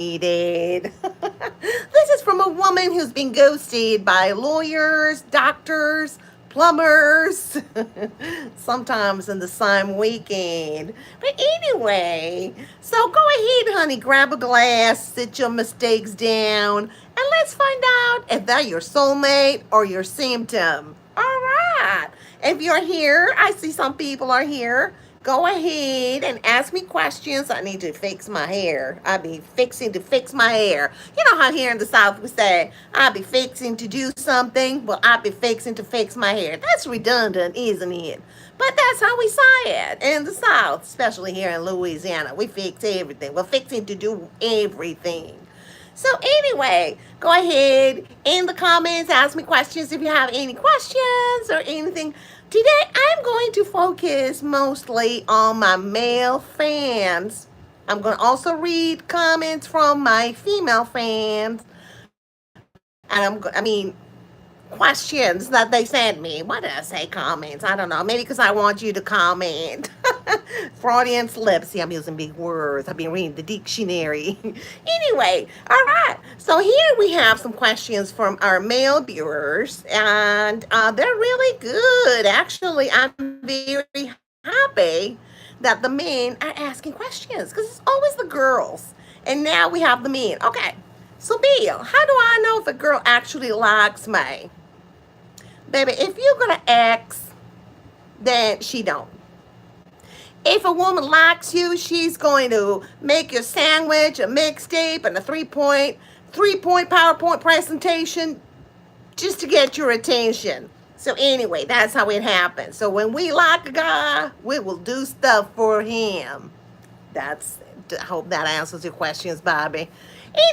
This is from a woman who's been ghosted by lawyers, doctors, plumbers, sometimes in the same weekend. But anyway, so go ahead, honey, grab a glass, sit your mistakes down, and let's find out if they're your soulmate or your symptom. All right. If you're here, I see some people are here. Go ahead and ask me questions. I need to fix my hair. I be fixing to fix my hair. You know how here in the South we say, I be fixing to do something? Well, I be fixing to fix my hair. That's redundant, isn't it? But that's how we say it in the South, especially here in Louisiana. We fix everything. We're fixing to do everything. So anyway, go ahead in the comments, ask me questions if you have any questions or anything. Today, I'm going to focus mostly on my male fans. I'm going to also read comments from my female fans. And questions that they sent me. Why did I say comments? I don't know. Maybe because I want you to comment. Freudian slip. See, I'm using big words. I've been reading the dictionary. Anyway, all right. So here we have some questions from our male viewers, and they're really good. Actually, I'm very happy that the men are asking questions because it's always the girls, and now we have the men. Okay. So, Bill, how do I know if a girl actually likes me? Baby, if you're going to ask, then she don't. If a woman likes you, she's going to make your sandwich, a mixtape, and a three-point PowerPoint presentation just to get your attention. So anyway, that's how it happens. So when we like a guy, we will do stuff for him. I hope that answers your questions, Bobby.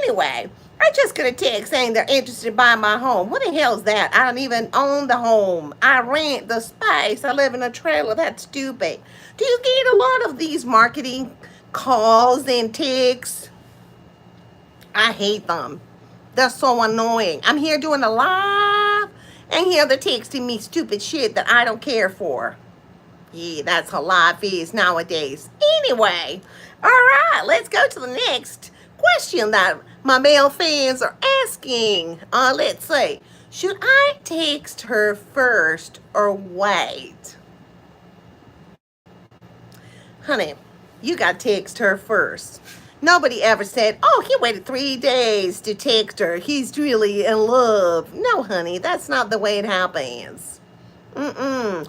Anyway, I just got a text saying they're interested in buying my home. What the hell is that? I don't even own the home. I rent the space. I live in a trailer. That's stupid. Do you get a lot of these marketing calls and texts? I hate them. They're so annoying. I'm here doing a live, and here they're texting me stupid shit that I don't care for. Yeah, that's how life is nowadays. Anyway, all right, let's go to the next question that my male fans are asking. Let's see. Should I text her first or wait? Honey, you got to text her first. Nobody ever said, oh, he waited 3 days to text her. He's really in love. No, honey, that's not the way it happens. A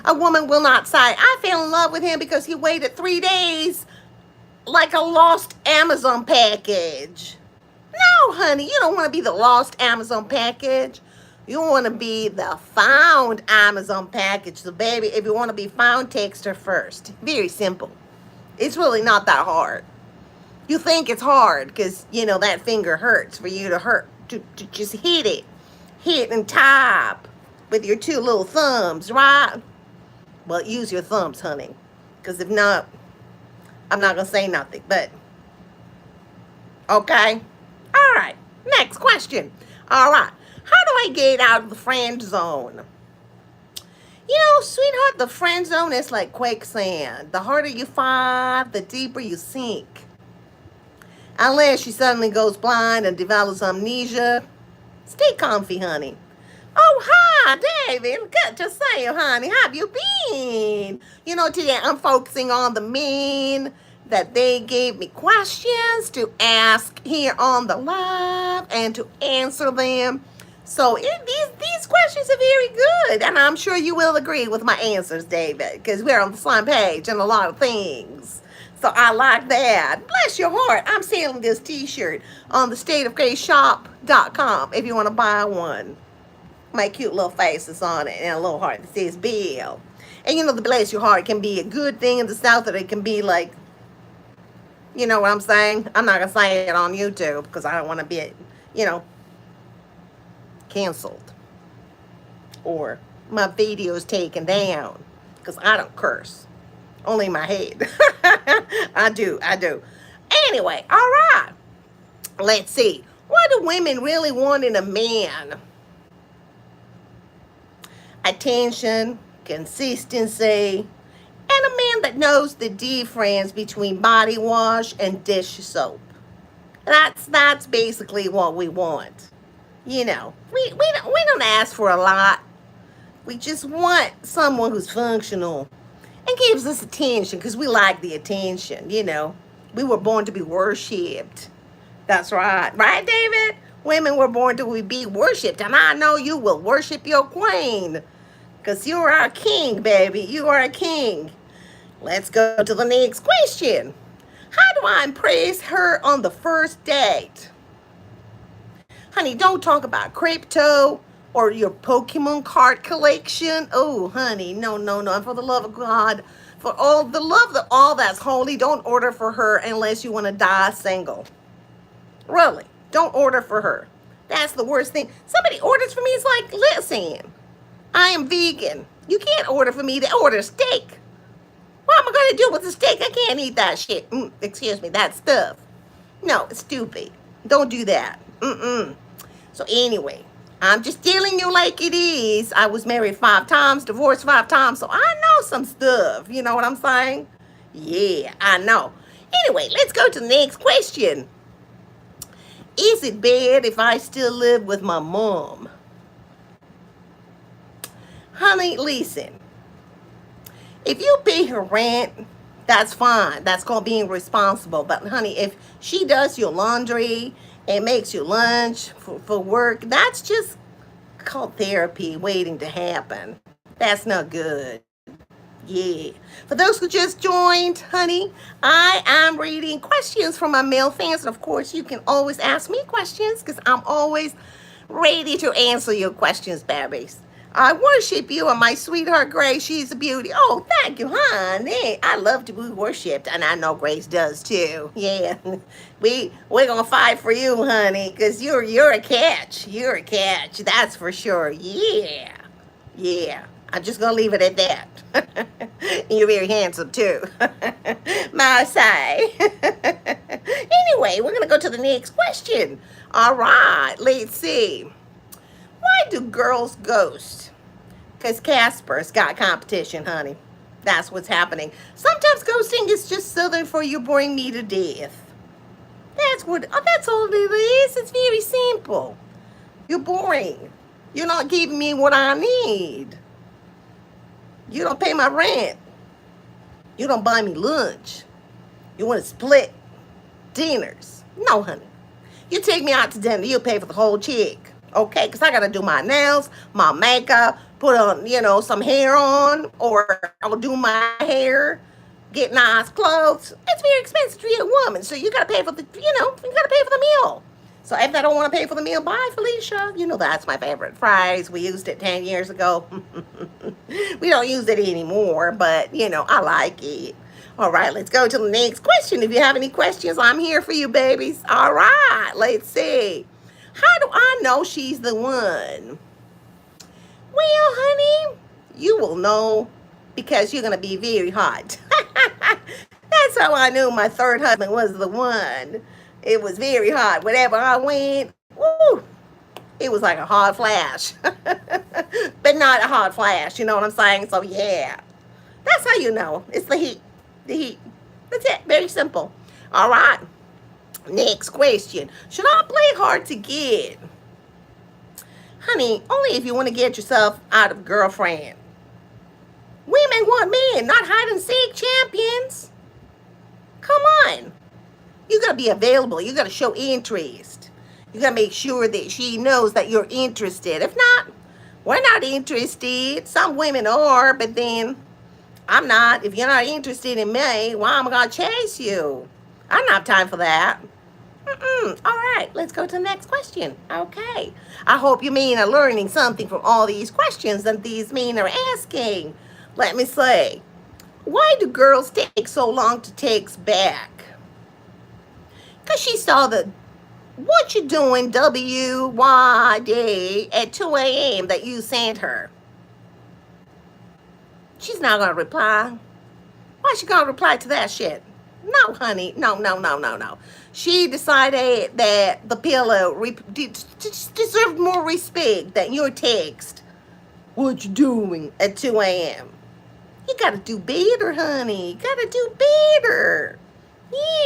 woman will not say, I fell in love with him because he waited 3 days like a lost Amazon package. No, honey, you don't want to be the lost Amazon package. You want to be the found Amazon package. So, baby, if you want to be found, text her first. Very simple. It's really not that hard. You think it's hard because, that finger hurts for you to just hit it. Hit and tap with your two little thumbs, right? Well, use your thumbs, honey. Because if not, I'm not going to say nothing. But, okay. All right. Next question. All right. How do I get out of the friend zone? Sweetheart, the friend zone is like quicksand. The harder you fight, the deeper you sink. Unless she suddenly goes blind and develops amnesia. Stay comfy, honey. Oh, hi, David. Good to see you, honey. How have you been? Today I'm focusing on the men that they gave me questions to ask here on the live and to answer them. So these questions are very good, and I'm sure you will agree with my answers, David, because we're on the same page in a lot of things. So I like that. Bless your heart. I'm selling this t-shirt on the stateofgraceshop.com if you want to buy one. My cute little faces on it and a little heart that says Belle. And the bless your heart can be a good thing in the South, or it can be like, you know what I'm saying? I'm not going to say it on YouTube because I don't want to be, canceled. Or my videos taken down because I don't curse. Only in my head. I do. Anyway, all right. Let's see. What do women really want in a man? Attention, consistency, and a man that knows the difference between body wash and dish soap. That's basically what we want. We don't ask for a lot. We just want someone who's functional and gives us attention because we like the attention. We were born to be worshipped. That's right. Right, David? Women were born to be worshipped, and I know you will worship your queen because you're our king, baby. You are a king. Let's go to the next question. How do I impress her on the first date? Honey, don't talk about crypto or your Pokemon card collection. Oh, honey, no, no, no. For the love of God, for all the love of all that's holy, don't order for her unless you want to die single. Really, don't order for her. That's the worst thing. Somebody orders for me, it's like, listen, I am vegan. You can't order for me to order steak. What am I going to do with the steak? I can't eat that shit. Excuse me, that stuff. No, it's stupid. Don't do that. So anyway, I'm just telling you like it is. I was married 5 times, divorced 5 times, so I know some stuff. You know what I'm saying? Yeah, I know. Anyway, let's go to the next question. Is it bad if I still live with my mom? Honey, listen. If you pay her rent, that's fine. That's called being responsible. But honey, if she does your laundry and makes you lunch for work, that's just called therapy waiting to happen. That's not good. Yeah. For those who just joined, honey, I am reading questions from my male fans. And of course, you can always ask me questions because I'm always ready to answer your questions, babies. I worship you and my sweetheart Grace. She's a beauty. Oh, thank you, honey. I love to be worshipped, and I know Grace does too. Yeah, we're gonna fight for you, honey, because you're a catch. You're a catch. That's for sure. Yeah, yeah. I'm just gonna leave it at that. You're very handsome too, my say. Anyway, we're gonna go to the next question. All right, let's see. Why do girls ghost? Because Casper's got competition, honey. That's what's happening. Sometimes ghosting is just southern for you boring me to death. That's all it is. It's very simple. You're boring. You're not giving me what I need. You don't pay my rent. You don't buy me lunch. You want to split dinners. No, honey. You take me out to dinner, you'll pay for the whole check. Okay, because I got to do my nails, my makeup, put on, some hair on, or I'll do my hair, get nice clothes. It's very expensive to be a woman, so you got to pay for you got to pay for the meal. So if I don't want to pay for the meal, bye, Felicia. That's my favorite phrase. We used it 10 years ago. We don't use it anymore, but, I like it. All right, let's go to the next question. If you have any questions, I'm here for you, babies. All right, let's see. How do I know she's the one? Well, honey, you will know because you're going to be very hot. That's how I knew my third husband was the one. It was very hot. Whenever I went, woo, it was like a hot flash. But not a hot flash, you know what I'm saying? So, yeah, that's how you know. It's the heat. The heat. That's it. Very simple. All right. Next question. Should I play hard to get? Honey, only if you want to get yourself out of girlfriend. Women want men, not hide and seek champions. Come on. You got to be available. You got to show interest. You got to make sure that she knows that you're interested. If not, we're not interested. Some women are, but then I'm not. If you're not interested in me, why am I going to chase you? I don't have time for that. All right, let's go to the next question. Okay. I hope you mean are learning something from all these questions that these men are asking. Let me say, why do girls take so long to text back? Because she saw what you doing, WYD, at 2 a.m. that you sent her. She's not going to reply. Why she going to reply to that shit? No, honey. No. She decided that the pillow deserved more respect than your text. What you doing at 2 a.m.? You got to do better, honey. You got to do better.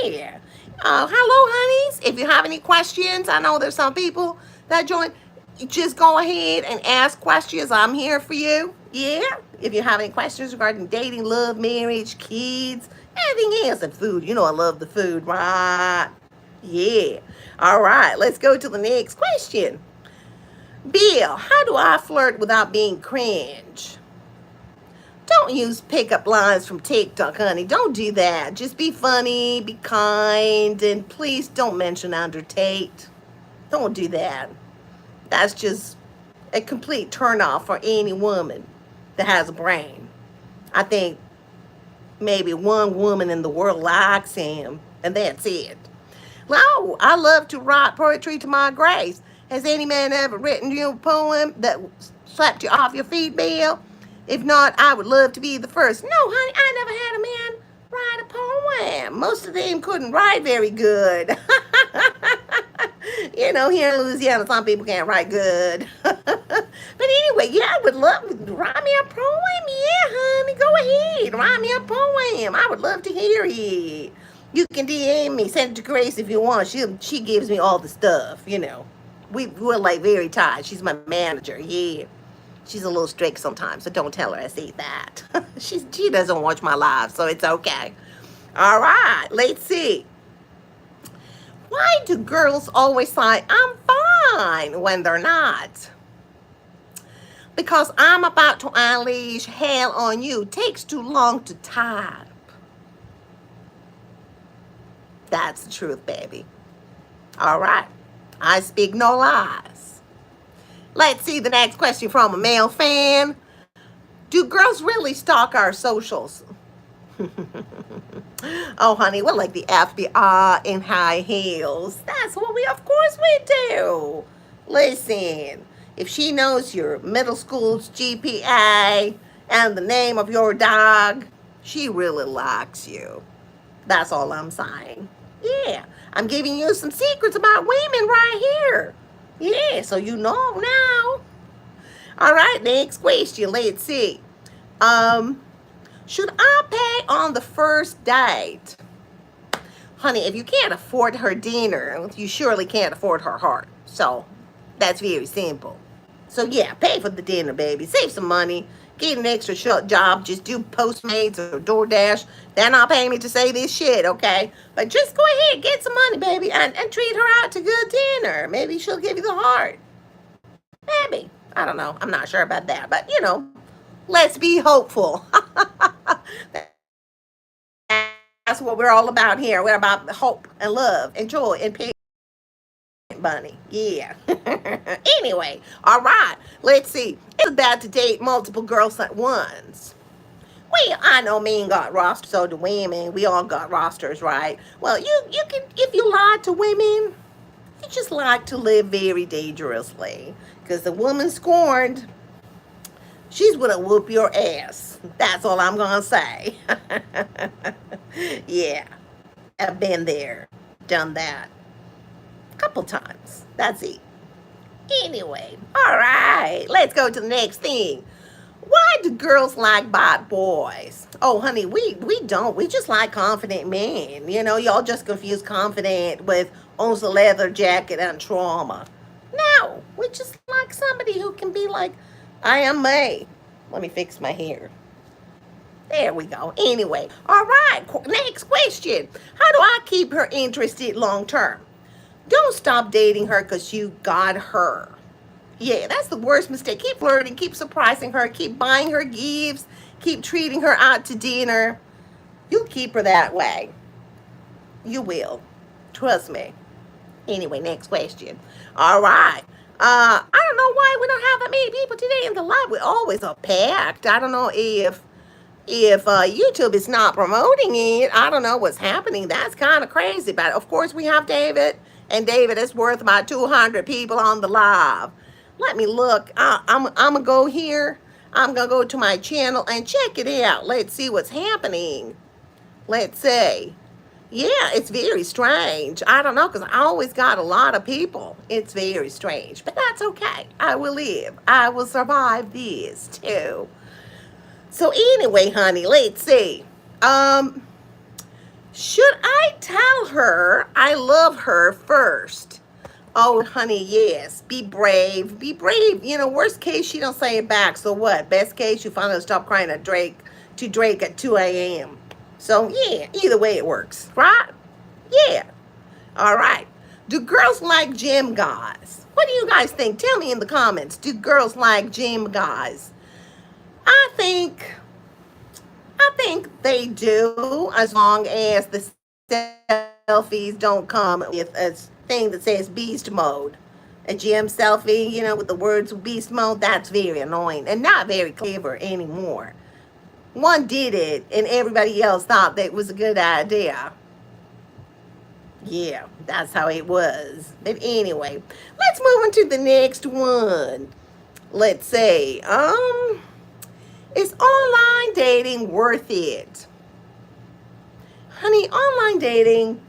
Yeah. Hello, honeys. If you have any questions, I know there's some people that join. Just go ahead and ask questions. I'm here for you. Yeah. If you have any questions regarding dating, love, marriage, kids, anything else, and food. You know I love the food, right? Yeah. All right. Let's go to the next question. Bill, how do I flirt without being cringe? Don't use pickup lines from TikTok, honey. Don't do that. Just be funny, be kind, and please don't mention Andrew Tate. Don't do that. That's just a complete turnoff for any woman that has a brain. I think maybe one woman in the world likes him, and that's it. No, I love to write poetry to my grace. Has any man ever written you a poem that slapped you off your feet, Bill? If not, I would love to be the first. No, honey, I never had a man write a poem. Most of them couldn't write very good. Here in Louisiana, some people can't write good. But anyway, yeah, I would love to write me a poem. Yeah, honey, go ahead. Write me a poem. I would love to hear it. You can DM me, send it to Grace if you want. She gives me all the stuff. We're like very tight. She's my manager, yeah. She's a little strict sometimes, so don't tell her I say that. She doesn't watch my live, so it's okay. All right, let's see. Why do girls always say, I'm fine, when they're not? Because I'm about to unleash hell on you. Takes too long to type. That's the truth, baby. All right. I speak no lies. Let's see the next question from a male fan. Do girls really stalk our socials? Oh, honey, we're like the FBI in high heels. That's what of course we do. Listen, if she knows your middle school's GPA and the name of your dog, she really likes you. That's all I'm saying. Yeah, I'm giving you some secrets about women right here. Yeah, so you know now. All right, next question. Let's see. Should I pay on the first date? Honey, if you can't afford her dinner, you surely can't afford her heart. So that's very simple. So yeah, pay for the dinner, baby. Save some money. Get an extra job. Just do Postmates or DoorDash. They're not paying me to say this shit, okay? But just go ahead, get some money, baby, and treat her out to good dinner. Maybe she'll give you the heart. Maybe. I don't know. I'm not sure about that. But, let's be hopeful. That's what we're all about here. We're about hope and love and joy and peace. Bunny. Yeah. Anyway, all right. Let's see. It's bad to date multiple girls at once. Well, I know men got rosters, so do women. We all got rosters, right? Well, you can, if you lie to women, you just like to live very dangerously. Because the woman scorned, she's gonna whoop your ass. That's all I'm gonna say. Yeah. I've been there, done that. A couple times. That's it. Anyway, all right. Let's go to the next thing. Why do girls like bad boys? Oh, honey, we don't. We just like confident men. Y'all just confuse confident with owns a leather jacket and trauma. No, we just like somebody who can be like, I am May. Let me fix my hair. There we go. Anyway, all right. Next question. How do I keep her interested long term? Don't stop dating her because you got her. Yeah, that's the worst mistake. Keep flirting, keep surprising her, keep buying her gifts, keep treating her out to dinner. You'll keep her that way. You will. Trust me. Anyway, next question. All right. I don't know why we don't have that many people today in the live. We always are packed. I don't know if YouTube is not promoting it. I don't know what's happening. That's kind of crazy. But of course, we have David. And David is worth about 200 people on the live. Let me look. I'm going to go here. I'm going to go to my channel and check it out. Let's see what's happening. Let's see. Yeah, it's very strange. I don't know, because I always got a lot of people. It's very strange. But that's okay. I will live. I will survive this, too. So anyway, honey, let's see. Should I tell her I love her first? Oh, honey, yes. Be brave. Be brave. Worst case, she don't say it back. So what? Best case, you finally stop crying at Drake at 2 a.m. So, yeah, either way it works, right? Yeah. All right. Do girls like gym guys? What do you guys think? Tell me in the comments. Do girls like gym guys? I think they do, as long as the selfies don't come with a thing that says beast mode. A gym selfie, with the words beast mode, that's very annoying and not very clever anymore. One did it and everybody else thought that was a good idea. Yeah, that's how it was. But anyway, let's move on to the next one. Let's say, is online dating worth it? Honey, online dating,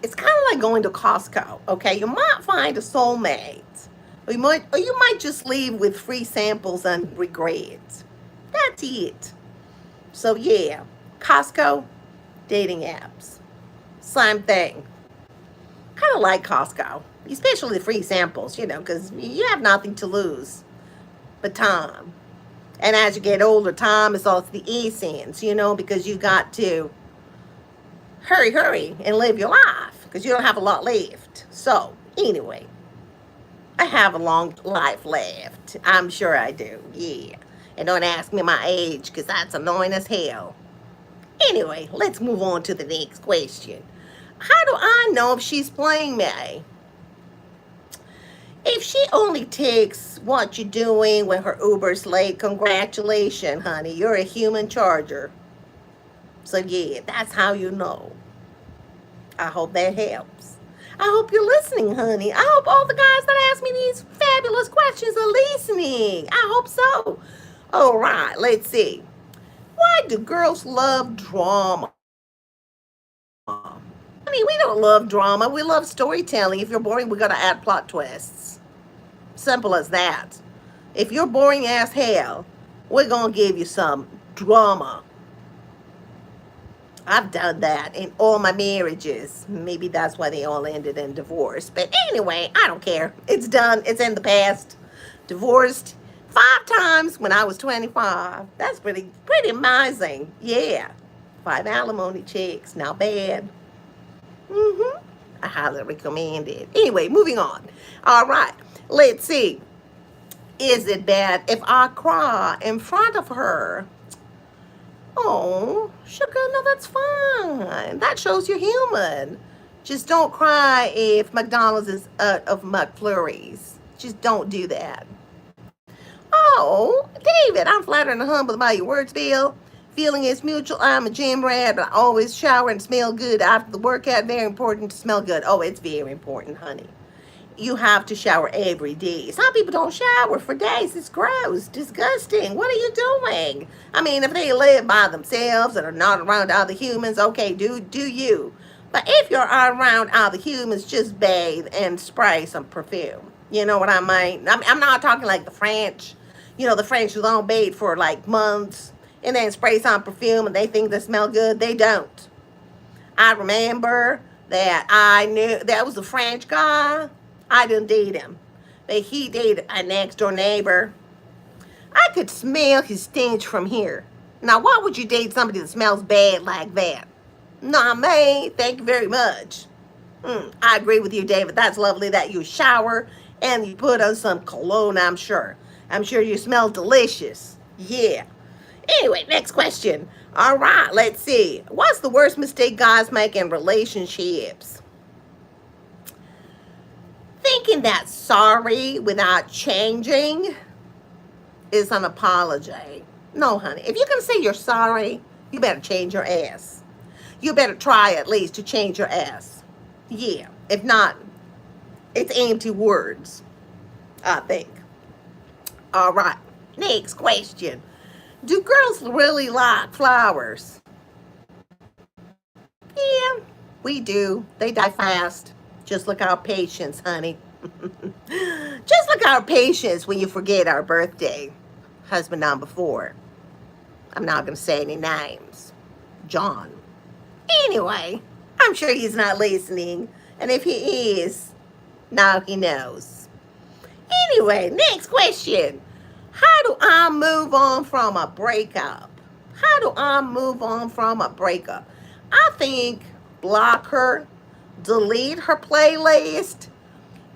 it's kind of like going to Costco, okay? You might find a soulmate, or you might just leave with free samples and regrets. That's it. So yeah, Costco, dating apps, same thing. Kind of like Costco, especially the free samples, because you have nothing to lose but time. And as you get older, time is also the essence, because you got to hurry and live your life because you don't have a lot left. So, anyway, I have a long life left. I'm sure I do, yeah. And don't ask me my age because that's annoying as hell. Anyway, let's move on to the next question. How do I know if she's playing me? If she only takes what you're doing when her Uber's late, congratulations, honey. You're a human charger. So, yeah, that's how you know. I hope that helps. I hope you're listening, honey. I hope all the guys that ask me these fabulous questions are listening. I hope so. All right, let's see. Why do girls love drama? We don't love drama. We love storytelling. If you're boring, we got to add plot twists. Simple as that. If you're boring as hell, we're going to give you some drama. I've done that in all my marriages. Maybe that's why they all ended in divorce. But anyway, I don't care. It's done. It's in the past. Divorced 5 times when I was 25. That's pretty amazing. Yeah. 5 alimony checks. Not bad. I highly recommend it. Anyway, moving on. All right. Let's see. Is it bad if I cry in front of her? Oh, sugar, no, that's fine. That shows you're human. Just don't cry if McDonald's is out of McFlurries. Just don't do that. Oh, David, I'm flattered and humbled by your words, Bill. Feeling is mutual. I'm a gym rat, but I always shower and smell good after the workout. Very important to smell good. Oh, it's very important, honey. You have to shower every day. Some people don't shower for days. It's gross, disgusting. What are you doing? If they live by themselves and are not around other humans, okay, do you. But if you're around other humans, just bathe and spray some perfume. You know what I mean? I'm not talking like the French. The French who don't bathe for like months and then spray some perfume and they think they smell good. They don't. I remember that I knew that was a French guy. I didn't date him, but he dated a next door neighbor. I could smell his stench from here. Now, why would you date somebody that smells bad like that? Not me. Thank you very much. I agree with you, David. That's lovely that you shower and you put on some cologne, I'm sure. I'm sure you smell delicious. Yeah. Anyway, next question. All right, let's see. What's the worst mistake guys make in relationships? Thinking that sorry without changing is an apology. No, honey. If you're going to say you're sorry, you better change your ass. You better try at least to change your ass. Yeah. If not, it's empty words, I think. All right. Next question. Do girls really like flowers? Yeah, we do. They die fast. Just like our patience, honey. Just like our patience when you forget our birthday. Husband number 4. I'm not going to say any names. John. Anyway, I'm sure he's not listening. And if he is, now he knows. Anyway, next question. How do I move on from a breakup? How do I move on from a breakup? I think block her, delete her playlist,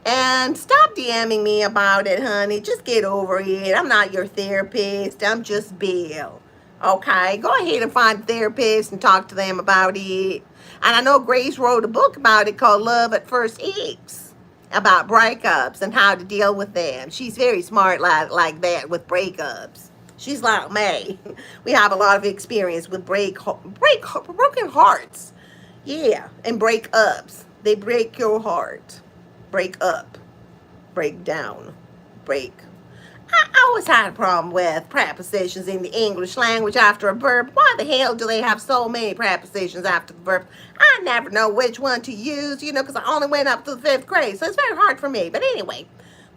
and stop DMing me about it, honey. Just get over it. I'm not your therapist. I'm just Belle. Okay, go ahead and find a therapist and talk to them about it. And I know Grace wrote a book about it called Love at First Eats, about breakups and how to deal with them. She's very smart like that with breakups. She's like me. We have a lot of experience with broken hearts. Yeah, and breakups. They break your heart. Break up. Break down. Break. I always had a problem with prepositions in the English language after a verb. Why the hell do they have so many prepositions after the verb? I never know which one to use, because I only went up to the 5th grade, so it's very hard for me. But anyway,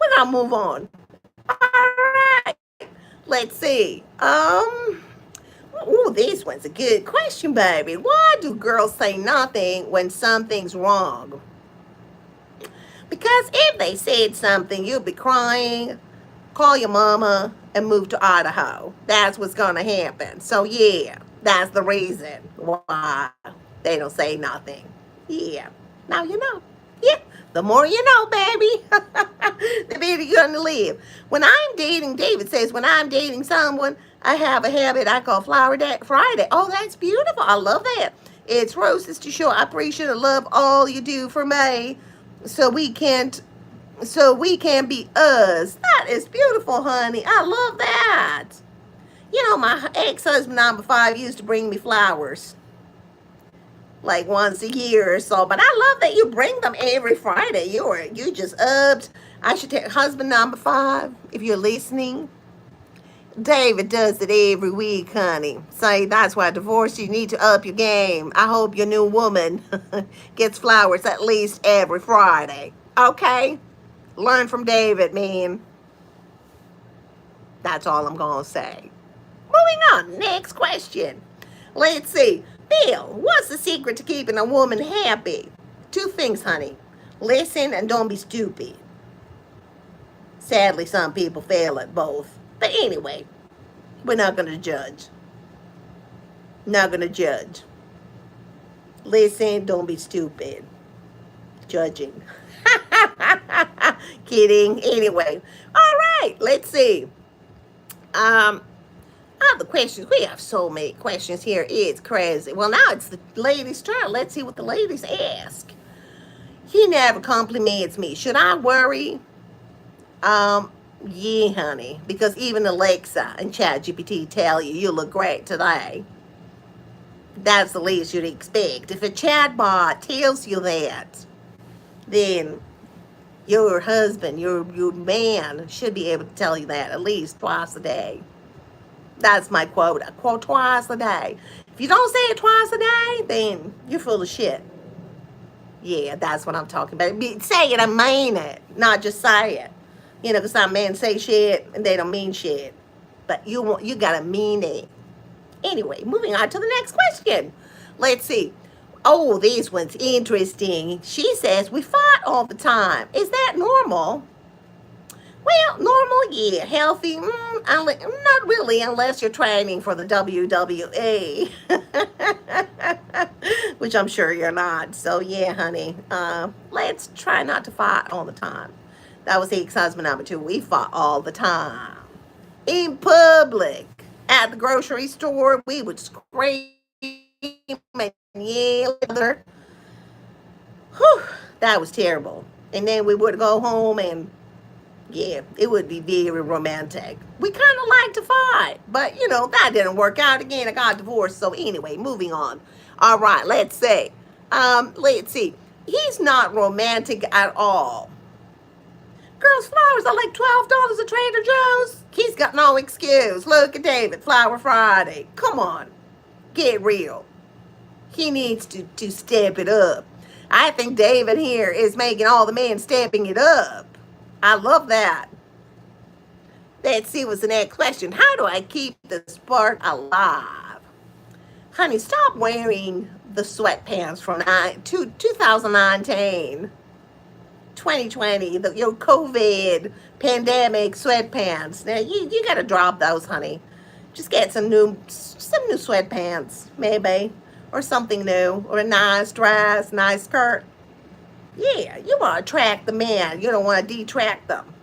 we're going to move on. All right. Let's see. This one's a good question, baby. Why do girls say nothing when something's wrong? Because if they said something, you'll be crying, call your mama, and move to Idaho. That's what's going to happen. So, yeah, that's the reason why they don't say nothing. Yeah. Now you know. Yeah. The more you know, baby, the better you're going to live. When I'm dating, David says, when I'm dating someone, I have a habit I call Flower Friday. Oh, that's beautiful. I love that. It's roses to show I appreciate and love all you do for me, so we can be us. That is beautiful, honey. I love that. My ex-husband number 5 used to bring me flowers like once a year or so, but I love that you bring them every Friday. You just upped. I should tell husband number 5, if you're listening, David does it every week, honey. So that's why divorce, you need to up your game. I hope your new woman gets flowers at least every Friday. Okay? Learn from David, man. That's all I'm going to say. Moving on. Next question. Let's see. Bill, what's the secret to keeping a woman happy? 2 things, honey. Listen and don't be stupid. Sadly, some people fail at both. But anyway, we're not going to judge. Not going to judge. Listen, don't be stupid. Judging. Kidding. Anyway. All right. Let's see. The questions. We have so many questions here. It's crazy. Well, now it's the ladies' turn. Let's see what the ladies ask. He never compliments me. Should I worry? Yeah, honey. Because even Alexa and ChatGPT tell you look great today. That's the least you'd expect. If a chatbot tells you that, then your husband, your man should be able to tell you that at least twice a day. That's my quote. I quote twice a day. If you don't say it twice a day, then you're full of shit. Yeah, that's what I'm talking about. Say it, I mean it, not just say it. Because some men say shit and they don't mean shit. But you gotta mean it. Anyway, moving on to the next question. Let's see. Oh, this one's interesting. She says, we fight all the time. Is that normal? Well, normal, yeah. Healthy, not really, unless you're training for the WWE. Which I'm sure you're not. So, yeah, honey. Let's try not to fight all the time. That was the ex-husband number 2. We fought all the time. In public. At the grocery store, we would scream and yell at each other. Whew, that was terrible. And then we would go home and, yeah, it would be very romantic. We kind of like to fight, but, that didn't work out. Again, I got divorced. So anyway, moving on. All right, let's see. He's not romantic at all. Girls, flowers are like $12 at Trader Joe's. He's got no excuse. Look at David, Flower Friday. Come on, get real. He needs to step it up. I think David here is making all the men stepping it up. I love that. Let's see what's the next question. How do I keep the spark alive? Honey, stop wearing the sweatpants from 2019, 2020, your COVID pandemic sweatpants. Now you gotta drop those, honey. Just get some new sweatpants, maybe, or something new, or a nice dress, nice skirt. Yeah, you want to attract the men. You don't want to detract them.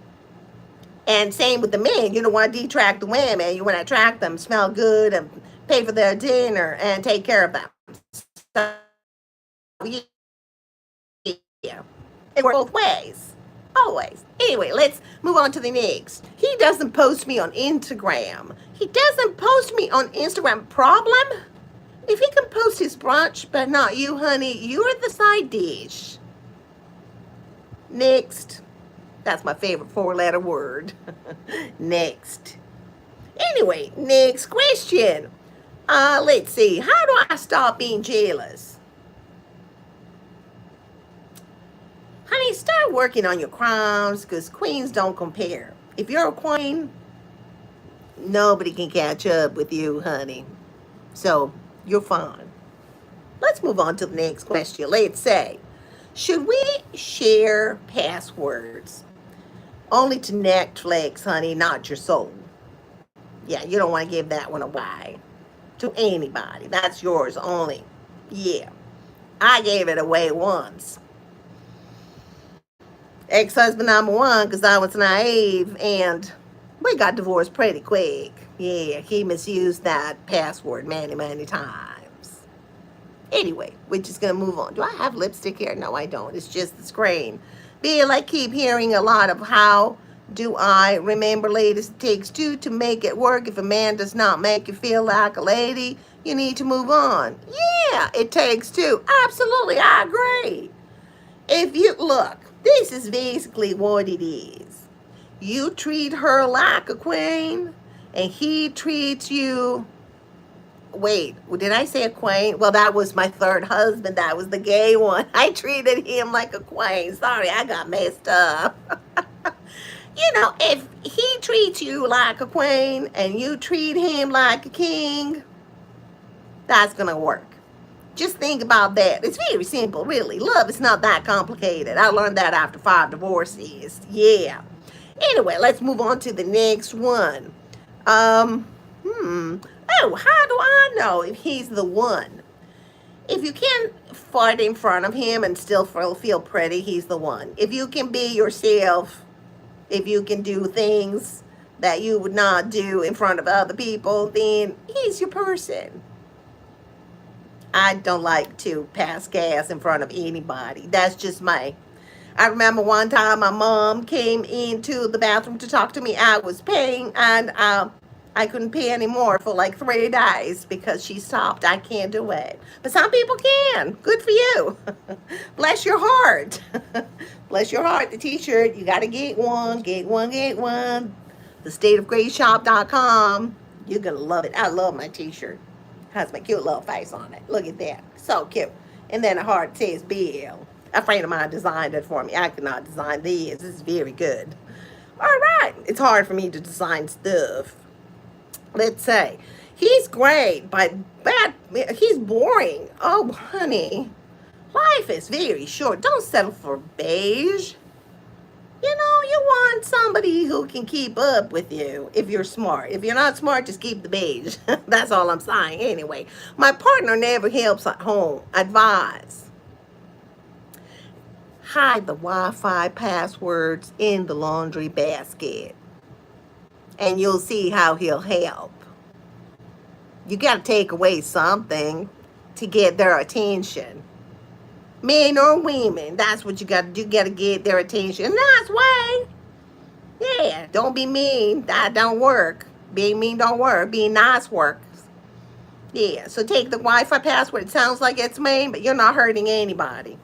And same with the men. You don't want to detract the women. You want to attract them, smell good, and pay for their dinner and take care of them. So, yeah, it works both ways. Always. Anyway, let's move on to the next. He doesn't post me on Instagram. He doesn't post me on Instagram. Problem? If he can post his brunch, but not you, honey, you're the side dish. Next. That's my favorite four-letter word. Next. Anyway, next question. Let's see. How do I stop being jealous? Honey, start working on your crowns, because queens don't compare. If you're a queen, nobody can catch up with you, honey. So, you're fine. Let's move on to the next question. Let's say, should we share passwords? Only to Netflix, honey, not your soul. Yeah, you don't want to give that one away to anybody. That's yours only. Yeah, I gave it away once. Ex-husband number one, because I was naive, and we got divorced pretty quick. Yeah, he misused that password many, many times. Anyway, we're just going to move on. Do I have lipstick here? No, I don't. It's just the screen. Bill, I keep hearing a lot of how do I remember, ladies, it takes two to make it work. If a man does not make you feel like a lady, you need to move on. Yeah, it takes two. Absolutely, I agree. If you look, this is basically what it is. You treat her like a queen, and he treats you. Wait, did I say a queen? Well, that was my third husband. That was the gay one. I treated him like a queen. Sorry, I got messed up. If he treats you like a queen and you treat him like a king, that's going to work. Just think about that. It's very simple, really. Love is not that complicated. I learned that after 5 divorces. Yeah. Anyway, let's move on to the next one. Oh, how do I know if he's the one? If you can fart in front of him and still feel pretty, he's the one. If you can be yourself, if you can do things that you would not do in front of other people, then he's your person. I don't like to pass gas in front of anybody. That's just my... I remember one time my mom came into the bathroom to talk to me. I was paying, and I couldn't pay anymore for like 3 days because she stopped. I can't do it. But some people can. Good for you. Bless your heart. Bless your heart. The t-shirt, you got to get one. Get one, get one. thestateofgraceshop.com. You're going to love it. I love my t-shirt. Has my cute little face on it. Look at that. So cute. And then the heart says Belle. A friend of mine designed it for me. I could not design these. This is very good. All right. It's hard for me to design stuff. Let's say he's great, but he's boring. Oh, honey, life is very short. Don't settle for beige. You want somebody who can keep up with you if you're smart. If you're not smart, just keep the beige. That's all I'm saying. Anyway, my partner never helps at home. Advise. Hide the Wi-Fi passwords in the laundry basket, and you'll see how he'll help. You got to take away something to get their attention. Men or women, that's what you got to do. You got to get their attention in a nice way. Yeah, don't be mean. That don't work. Being mean don't work. Being nice works. Yeah, so take the Wi-Fi password. It sounds like it's mean, but you're not hurting anybody.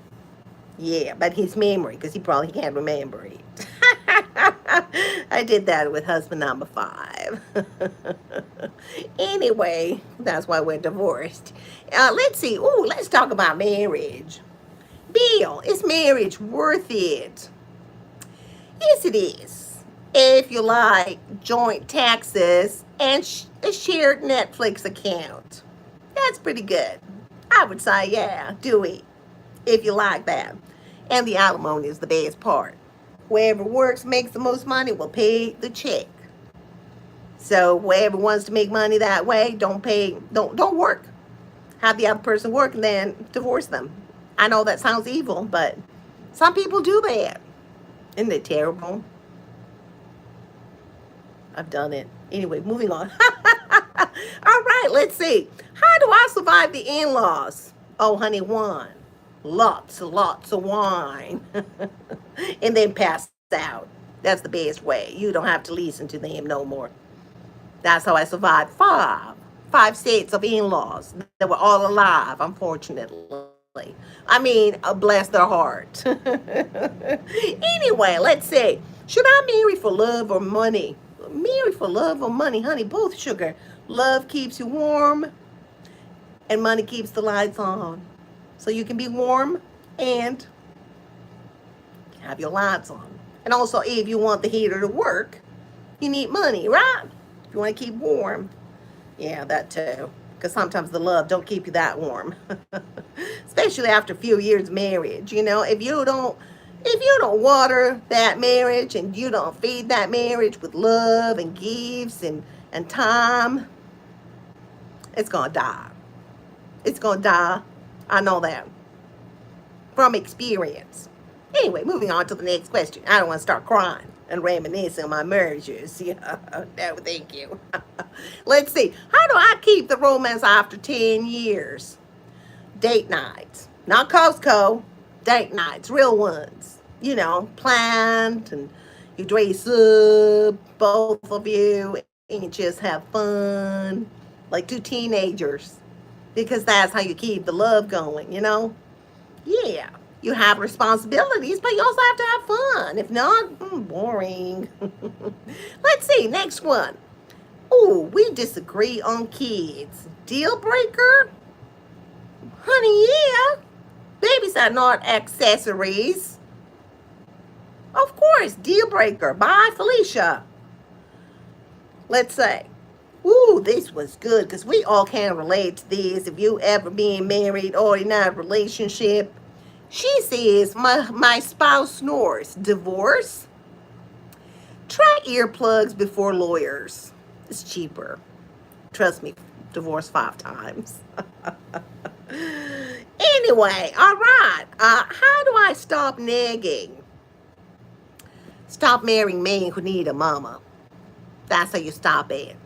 Yeah, but his memory, because he probably can't remember it. I did that with husband number 5. Anyway, that's why we're divorced. Let's see. Ooh, let's talk about marriage. Bill, is marriage worth it? Yes, it is. If you like joint taxes and a shared Netflix account. That's pretty good. I would say, yeah, do it if you like that. And the alimony is the best part. Whoever works makes the most money will pay the check. So whoever wants to make money that way, don't work. Have the other person work and then divorce them. I know that sounds evil, but some people do that. Isn't it terrible? I've done it. Anyway, moving on. All right, let's see. How do I survive the in-laws? Oh, honey, one. Lots and lots of wine. And then pass out. That's the best way. You don't have to listen to them no more. That's how I survived five sets of in-laws that were all alive, unfortunately. I mean, bless their heart. Anyway, let's see. Should I marry for love or money? Marry for love or money, honey, both sugar. Love keeps you warm and money keeps the lights on. So you can be warm and have your lights on. And also, if you want the heater to work, you need money, right? If you want to keep warm. Yeah, that too. Because sometimes the love don't keep you that warm. Especially after a few years marriage. You know, if you don't water that marriage and you don't feed that marriage with love and gifts and time, it's gonna die. It's gonna die. I know that from experience. Anyway, moving on to the next question. I don't want to start crying and reminiscing on my marriages. Yeah, no, thank you. Let's see. How do I keep the romance after 10 years? Date nights. Not Costco. Date nights. Real ones. You know, planned, and you dress up, both of you, and you just have fun. Like two teenagers. Because that's how you keep the love going, you know? Yeah. You have responsibilities, but you also have to have fun. If not, boring. Let's see, next one. Oh, we disagree on kids. Deal breaker? Honey, yeah. Babies are not accessories. Of course, deal breaker. Bye, Felicia. Let's say. Ooh, this was good because we all can relate to this. If you ever been married or in a relationship, she says, my spouse snores. Divorce? Try earplugs before lawyers. It's cheaper. Trust me, divorce 5 times. Anyway, all right. How do I stop nagging? Stop marrying men who need a mama. That's how you stop it.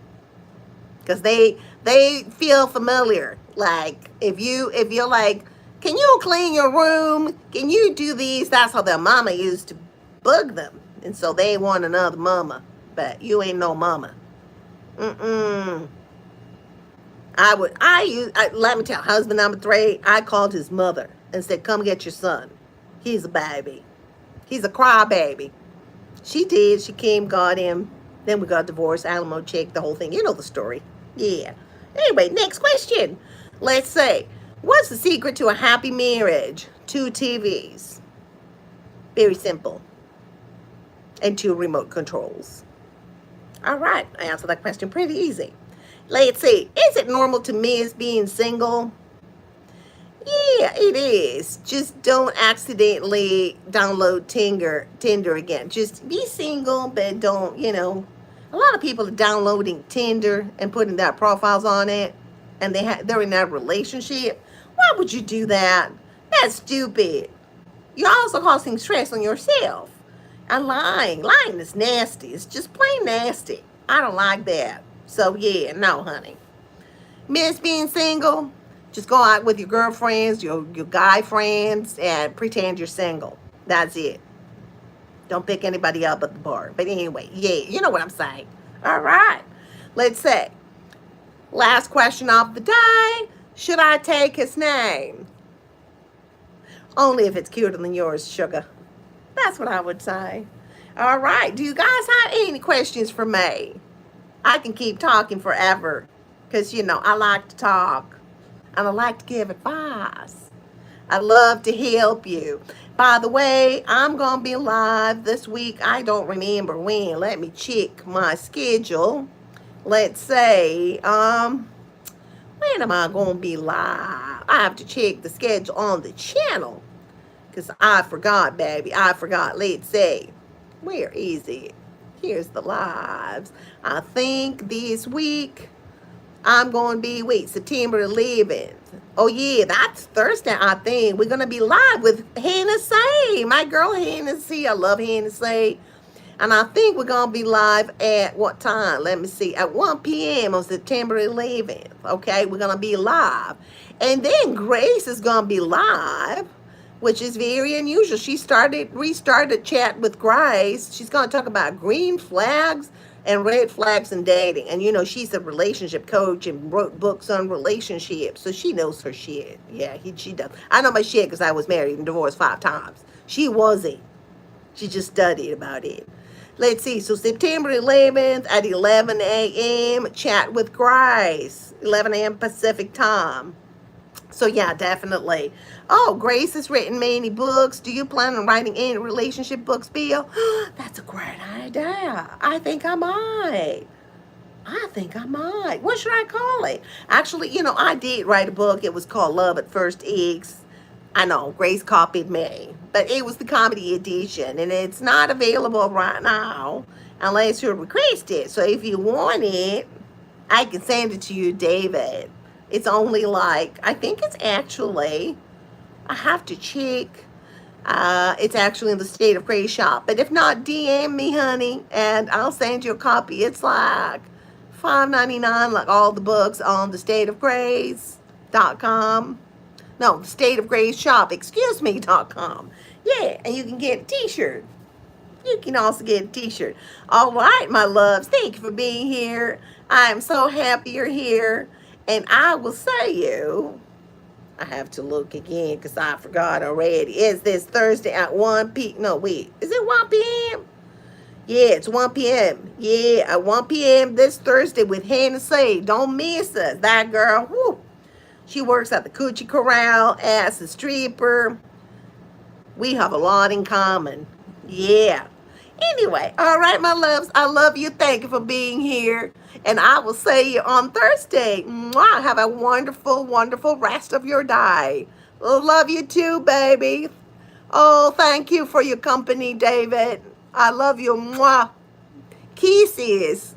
Because they feel familiar. Like, if you're like, can you clean your room? Can you do these? That's how their mama used to bug them. And so they want another mama. But you ain't no mama. Let me tell you, husband number 3, I called his mother and said, come get your son. He's a baby. He's a crybaby. She did. She came, got him. Then we got divorced, alimony check, the whole thing. You know the story. Yeah. Anyway, next question. Let's say, what's the secret to a happy marriage? 2 TVs. Very simple. And 2 remote controls. All right. I answered that question pretty easy. Let's see. Is it normal to miss being single? Yeah, it is. Just don't accidentally download Tinder again. Just be single, but don't, a lot of people are downloading Tinder and putting their profiles on it, and they're in that relationship. Why would you do that? That's stupid. You're also causing stress on yourself. And lying is nasty. It's just plain nasty. I don't like that. So yeah, no, honey. Miss being single? Just go out with your girlfriends, your guy friends, and pretend you're single. That's it. Don't pick anybody up at the bar. But anyway, yeah, you know what I'm saying. All right. Let's say, last question of the day. Should I take his name? Only if it's cuter than yours, sugar. That's what I would say. All right. Do you guys have any questions for me? I can keep talking forever because, I like to talk and I like to give advice. I love to help you. By the way, I'm going to be live this week. I don't remember when. Let me check my schedule. Let's say, when when am I going to be live? I have to check the schedule on the channel because I forgot, baby. I forgot. Let's see. Where is it? Here's the lives. I think this week I'm going to be, wait, September 11th. Oh, yeah, that's Thursday, I think. We're going to be live with Hannah Say. My girl Hannah C. I love Hannah Say. And I think we're going to be live at what time? Let me see. At 1 p.m. on September 11th. Okay, we're going to be live. And then Grace is going to be live, which is very unusual. She restarted chat with Grace. She's going to talk about green flags and red flags in dating. And, you know, she's a relationship coach and wrote books on relationships. So she knows her shit. Yeah, she does. I know my shit because I was married and divorced 5 times. She wasn't. She just studied about it. Let's see. So September 11th at 11 a.m. Chat with Grace. 11 a.m. Pacific time. So yeah, definitely. Oh, Grace has written many books. Do you plan on writing any relationship books, Bill? That's a great idea. I think I might. What should I call it? Actually, you know, I did write a book. It was called Love at First Eggs. I know, Grace copied me. But it was the comedy edition. And it's not available right now unless you request it. So if you want it, I can send it to you, David. It's only like, I think it's actually, I have to check. It's actually in the State of Grace shop. But if not, DM me, honey, and I'll send you a copy. It's like $5.99, like all the books on the stateofgrace.com. No, State of Grace shop, .com. Yeah, and you can get a t-shirt. You can also get a t-shirt. All right, my loves, thank you for being here. I am so happy you're here. And I will say you, I have to look again because I forgot already. Is this Thursday at 1 p.m.? No, wait. Is it 1 p.m.? Yeah, it's 1 p.m. Yeah, at 1 p.m. this Thursday with Hannah Say. Don't miss us. That girl, whoo. She works at the Coochie Corral as a stripper. We have a lot in common. Yeah. Anyway, all right, my loves. I love you. Thank you for being here. And I will see you on Thursday. Mwah. Have a wonderful, wonderful rest of your day. Love you too, baby. Oh, thank you for your company, David. I love you. Mwah. Kisses.